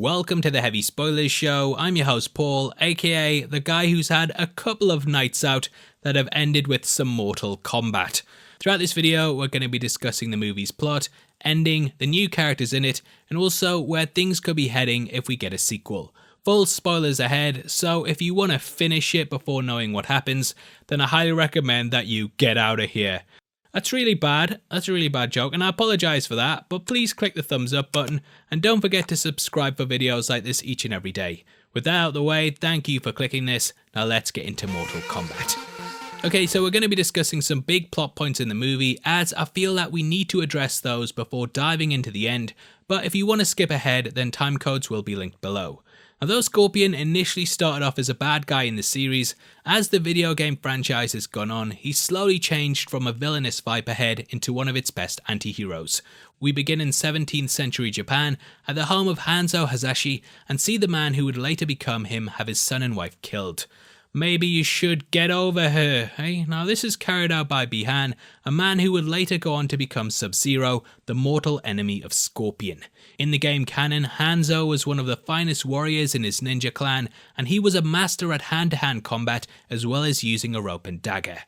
welcome to the Heavy Spoilers Show. I'm your host Paul, aka the guy who's had a couple of nights out that have ended with some Mortal Kombat. Throughout this video, we're going to be discussing the movie's plot, ending, the new characters in it, and also where things could be heading if we get a sequel. Full spoilers ahead, so if you want to finish it before knowing what happens, then I highly recommend that you get out of here. That's really bad, that's a really bad joke, and I apologise for that, but please click the thumbs up button, and don't forget to subscribe for videos like this each and every day. With that out of the way, thank you for clicking this, now let's get into Mortal Kombat. Okay, so we're going to be discussing some big plot points in the movie, as I feel that we need to address those before diving into the end, but if you want to skip ahead, then timecodes will be linked below. Although Scorpion initially started off as a bad guy in the series, as the video game franchise has gone on, he's slowly changed from a villainous Viper head into one of its best anti-heroes. We begin in 17th century Japan, at the home of Hanzo Hasashi, and see the man who would later become him have his son and wife killed. Maybe you should get over her, eh? Now this is carried out by Bi-Han, a man who would later go on to become Sub-Zero, the mortal enemy of Scorpion. In the game canon, Hanzo was one of the finest warriors in his ninja clan, and he was a master at hand-to-hand combat as well as using a rope and dagger.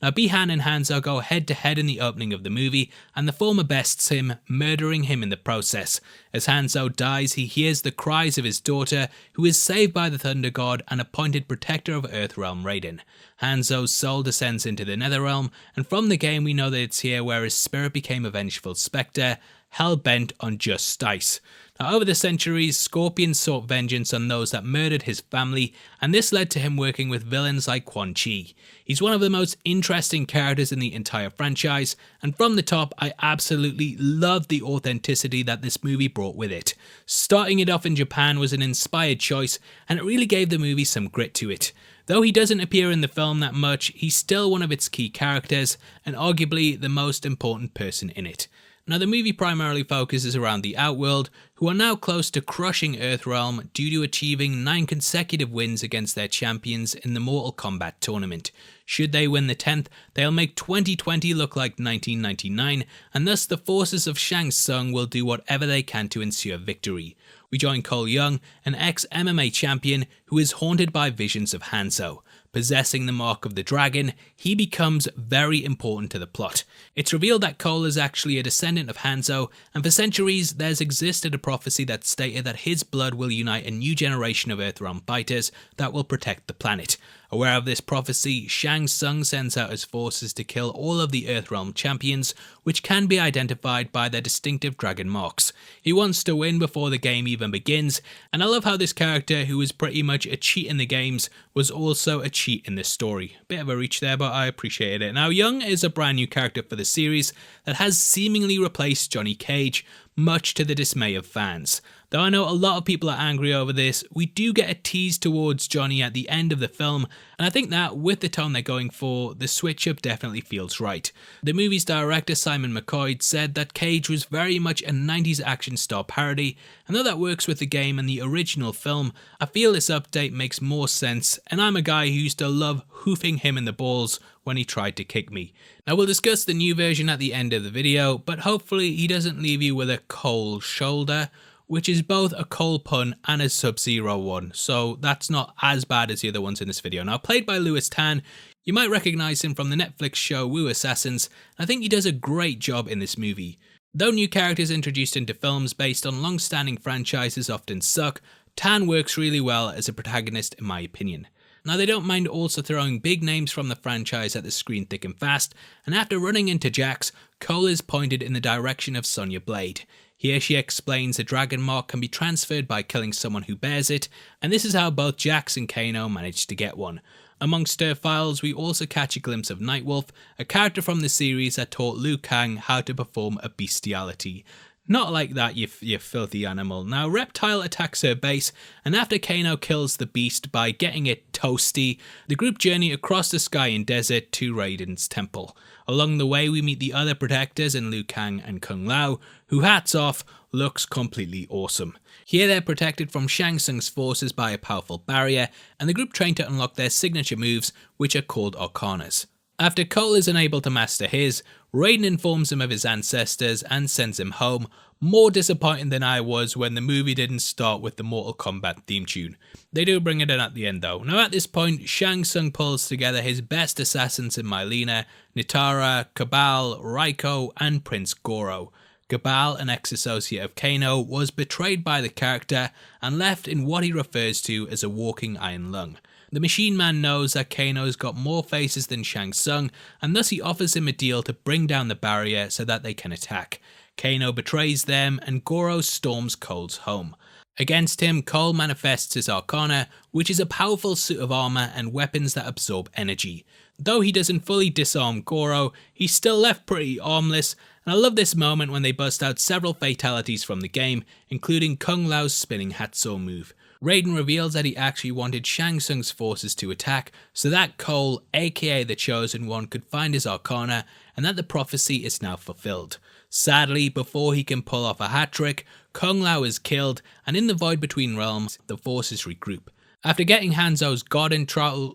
Now Bi-Han and Hanzo go head to head in the opening of the movie, and the former bests him, murdering him in the process. As Hanzo dies, he hears the cries of his daughter, who is saved by the Thunder God and appointed protector of Earthrealm Raiden. Hanzo's soul descends into the Netherrealm, and from the game we know that it's here where his spirit became a vengeful spectre, hell-bent on justice. Now, over the centuries, Scorpion sought vengeance on those that murdered his family, and this led to him working with villains like Quan Chi. He's one of the most interesting characters in the entire franchise, and from the top, I absolutely love the authenticity that this movie brought with it. Starting it off in Japan was an inspired choice, and it really gave the movie some grit to it. Though he doesn't appear in the film that much, he's still one of its key characters, and arguably the most important person in it. Now the movie primarily focuses around the Outworld, who are now close to crushing Earthrealm due to achieving 9 consecutive wins against their champions in the Mortal Kombat tournament. Should they win the 10th, they'll make 2020 look like 1999, and thus the forces of Shang Tsung will do whatever they can to ensure victory. We join Cole Young, an ex-MMA champion who is haunted by visions of Hanzo. Possessing the mark of the dragon, he becomes very important to the plot. It's revealed that Cole is actually a descendant of Hanzo, and for centuries there's existed a prophecy that stated that his blood will unite a new generation of Earthrealm fighters that will protect the planet. Aware of this prophecy, Shang Tsung sends out his forces to kill all of the Earthrealm champions, which can be identified by their distinctive dragon marks. He wants to win before the game even begins, and I love how this character, who is pretty much a cheat in the games, was also a cheat in this story. Bit of a reach there, but I appreciated it. Now Young is a brand new character for the series that has seemingly replaced Johnny Cage, much to the dismay of fans. Though I know a lot of people are angry over this, we do get a tease towards Johnny at the end of the film, and I think that with the tone they're going for, the switch up definitely feels right. The movie's director Simon McQuoid said that Cage was very much a 90s action star parody, and though that works with the game and the original film, I feel this update makes more sense, and I'm a guy who used to love hoofing him in the balls when he tried to kick me. Now we'll discuss the new version at the end of the video, but hopefully he doesn't leave you with a cold shoulder, which is both a Cole pun and a Sub-Zero one, so that's not as bad as the other ones in this video. Now, played by Lewis Tan, you might recognise him from the Netflix show Wu Assassins, and I think he does a great job in this movie. Though new characters introduced into films based on long-standing franchises often suck, Tan works really well as a protagonist in my opinion. Now they don't mind also throwing big names from the franchise at the screen thick and fast, and after running into Jax, Cole is pointed in the direction of Sonya Blade. Here she explains the dragon mark can be transferred by killing someone who bears it, and this is how both Jax and Kano managed to get one. Amongst her files, we also catch a glimpse of Nightwolf, a character from the series that taught Liu Kang how to perform a bestiality. Not like that, you filthy animal. Now, Reptile attacks her base, and after Kano kills the beast by getting it toasty, the group journey across the sky and desert to Raiden's temple. Along the way, we meet the other protectors in Liu Kang and Kung Lao, who, hats off, looks completely awesome. Here they're protected from Shang Tsung's forces by a powerful barrier, and the group train to unlock their signature moves, which are called Arcanas. After Cole is unable to master his, Raiden informs him of his ancestors and sends him home, more disappointing than I was when the movie didn't start with the Mortal Kombat theme tune. They do bring it in at the end though. Now at this point, Shang Tsung pulls together his best assassins in Mileena, Nitara, Kabal, Raiko, and Prince Goro. Kabal, an ex-associate of Kano, was betrayed by the character and left in what he refers to as a walking iron lung. The Machine Man knows that Kano's got more faces than Shang Tsung, and thus he offers him a deal to bring down the barrier so that they can attack. Kano betrays them, and Goro storms Cole's home. Against him, Cole manifests his Arcana, which is a powerful suit of armour and weapons that absorb energy. Though he doesn't fully disarm Goro, he's still left pretty armless, and I love this moment when they bust out several fatalities from the game, including Kung Lao's spinning Hatsaw move. Raiden reveals that he actually wanted Shang Tsung's forces to attack so that Cole, aka the Chosen One, could find his Arcana, and that the prophecy is now fulfilled. Sadly, before he can pull off a hat-trick, Kung Lao is killed, and in the void between realms, the forces regroup. After getting Hanzo's God and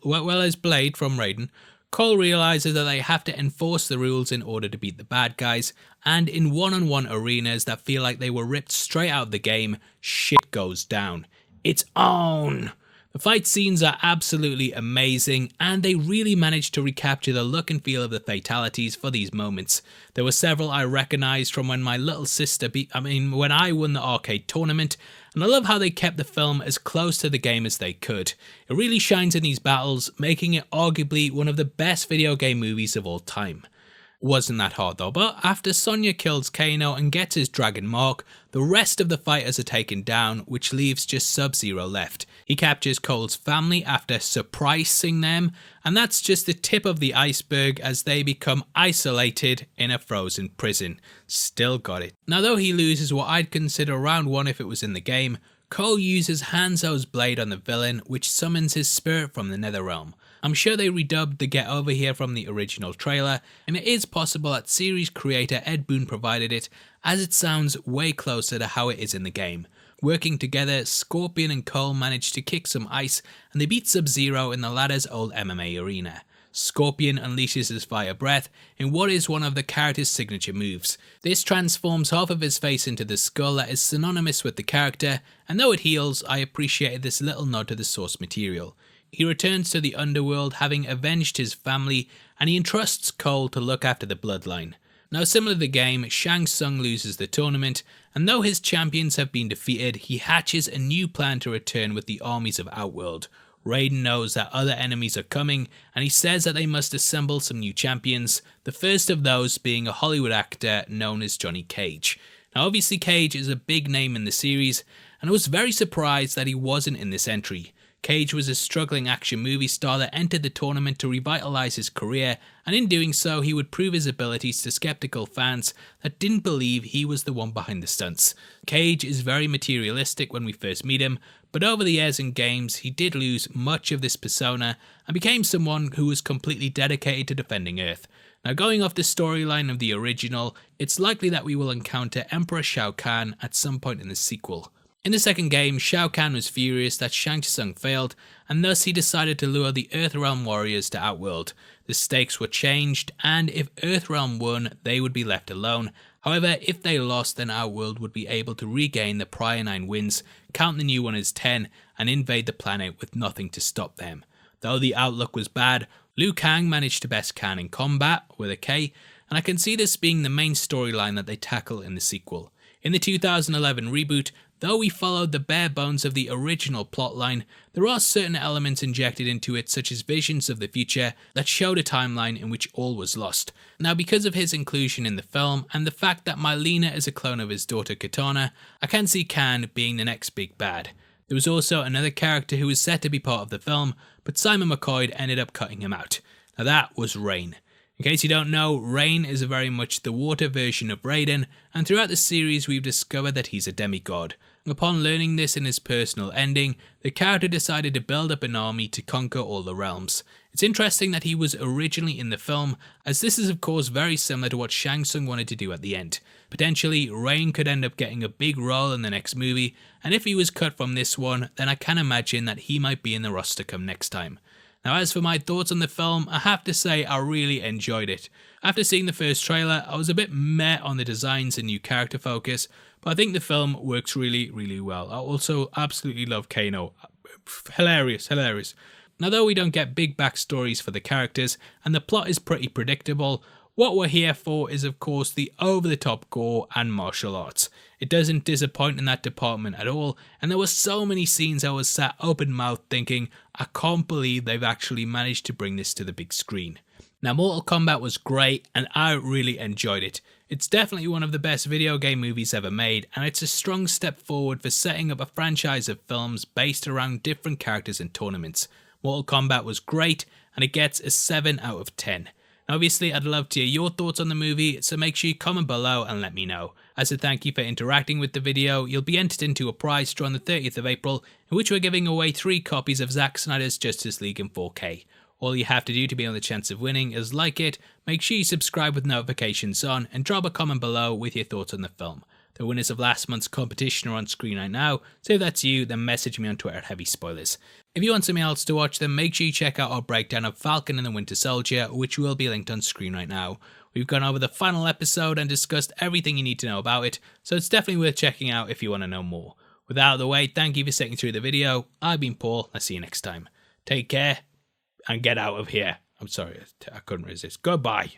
well as Blade from Raiden, Cole realizes that they have to enforce the rules in order to beat the bad guys, and in one-on-one arenas that feel like they were ripped straight out of the game, shit goes down. It's on! The fight scenes are absolutely amazing, and they really managed to recapture the look and feel of the fatalities for these moments. There were several I recognised from when my little sister when I won the arcade tournament, and I love how they kept the film as close to the game as they could. It really shines in these battles, making it arguably one of the best video game movies of all time. Wasn't that hard though, but after Sonya kills Kano and gets his dragon mark, the rest of the fighters are taken down, which leaves just Sub-Zero left. He captures Cole's family after surprising them, and that's just the tip of the iceberg as they become isolated in a frozen prison. Still got it. Now though he loses what I'd consider round 1 if it was in the game, Cole uses Hanzo's blade on the villain, which summons his spirit from the Netherrealm. I'm sure they redubbed the Get Over Here from the original trailer, and it is possible that series creator Ed Boon provided it, as it sounds way closer to how it is in the game. Working together, Scorpion and Cole manage to kick some ice, and they beat Sub-Zero in the latter's old MMA arena. Scorpion unleashes his fire breath in what is one of the character's signature moves. This transforms half of his face into the skull that is synonymous with the character, and though it heals, I appreciated this little nod to the source material. He returns to the underworld having avenged his family, and he entrusts Cole to look after the bloodline. Now similar to the game, Shang Tsung loses the tournament, and though his champions have been defeated, he hatches a new plan to return with the armies of Outworld. Raiden knows that other enemies are coming, and he says that they must assemble some new champions, the first of those being a Hollywood actor known as Johnny Cage. Now obviously Cage is a big name in the series, and I was very surprised that he wasn't in this entry. Cage was a struggling action movie star that entered the tournament to revitalise his career, and in doing so he would prove his abilities to skeptical fans that didn't believe he was the one behind the stunts. Cage is very materialistic when we first meet him, but over the years in games he did lose much of this persona and became someone who was completely dedicated to defending Earth. Now going off the storyline of the original, it's likely that we will encounter Emperor Shao Kahn at some point in the sequel. In the second game, Shao Kahn was furious that Shang Tsung failed, and thus he decided to lure the Earthrealm warriors to Outworld. The stakes were changed, and if Earthrealm won, they would be left alone. However, if they lost, then Outworld would be able to regain the prior 9 wins, count the new one as 10, and invade the planet with nothing to stop them. Though the outlook was bad, Liu Kang managed to best Khan in combat, with a K, and I can see this being the main storyline that they tackle in the sequel. In the 2011 reboot, though we followed the bare bones of the original plotline, there are certain elements injected into it such as visions of the future that showed a timeline in which all was lost. Now because of his inclusion in the film and the fact that Mileena is a clone of his daughter Katana, I can see Khan being the next big bad. There was also another character who was set to be part of the film, but Simon McQuoid ended up cutting him out. Now that was Rain. In case you don't know, Rain is very much the water version of Raiden, and throughout the series we've discovered that he's a demigod. Upon learning this in his personal ending, the character decided to build up an army to conquer all the realms. It's interesting that he was originally in the film, as this is of course very similar to what Shang Tsung wanted to do at the end. Potentially, Rain could end up getting a big role in the next movie, and if he was cut from this one, then I can imagine that he might be in the roster come next time. Now, as for my thoughts on the film, I have to say I really enjoyed it. After seeing the first trailer, I was a bit meh on the designs and new character focus, but I think the film works really, really well. I also absolutely love Kano. Hilarious. Now, though we don't get big backstories for the characters, and the plot is pretty predictable, what we're here for is, of course, the over-the-top gore and martial arts. It doesn't disappoint in that department at all, and there were so many scenes I was sat open-mouthed thinking, I can't believe they've actually managed to bring this to the big screen. Now, Mortal Kombat was great, and I really enjoyed it. It's definitely one of the best video game movies ever made, and it's a strong step forward for setting up a franchise of films based around different characters and tournaments. Mortal Kombat was great, and it gets a 7 out of 10. Now, obviously, I'd love to hear your thoughts on the movie, so make sure you comment below and let me know. As a thank you for interacting with the video, you'll be entered into a prize draw on the 30th of April, in which we're giving away 3 copies of Zack Snyder's Justice League in 4K. All you have to do to be on the chance of winning is like it, make sure you subscribe with notifications on, and drop a comment below with your thoughts on the film. The winners of last month's competition are on screen right now, so if that's you, then message me on Twitter at Heavy Spoilers. If you want something else to watch, then make sure you check out our breakdown of Falcon and the Winter Soldier, which will be linked on screen right now. We've gone over the final episode and discussed everything you need to know about it, so it's definitely worth checking out if you want to know more. With that out of the way, thank you for sitting through the video. I've been Paul, I'll see you next time. Take care, and get out of here. I'm sorry, I couldn't resist. Goodbye.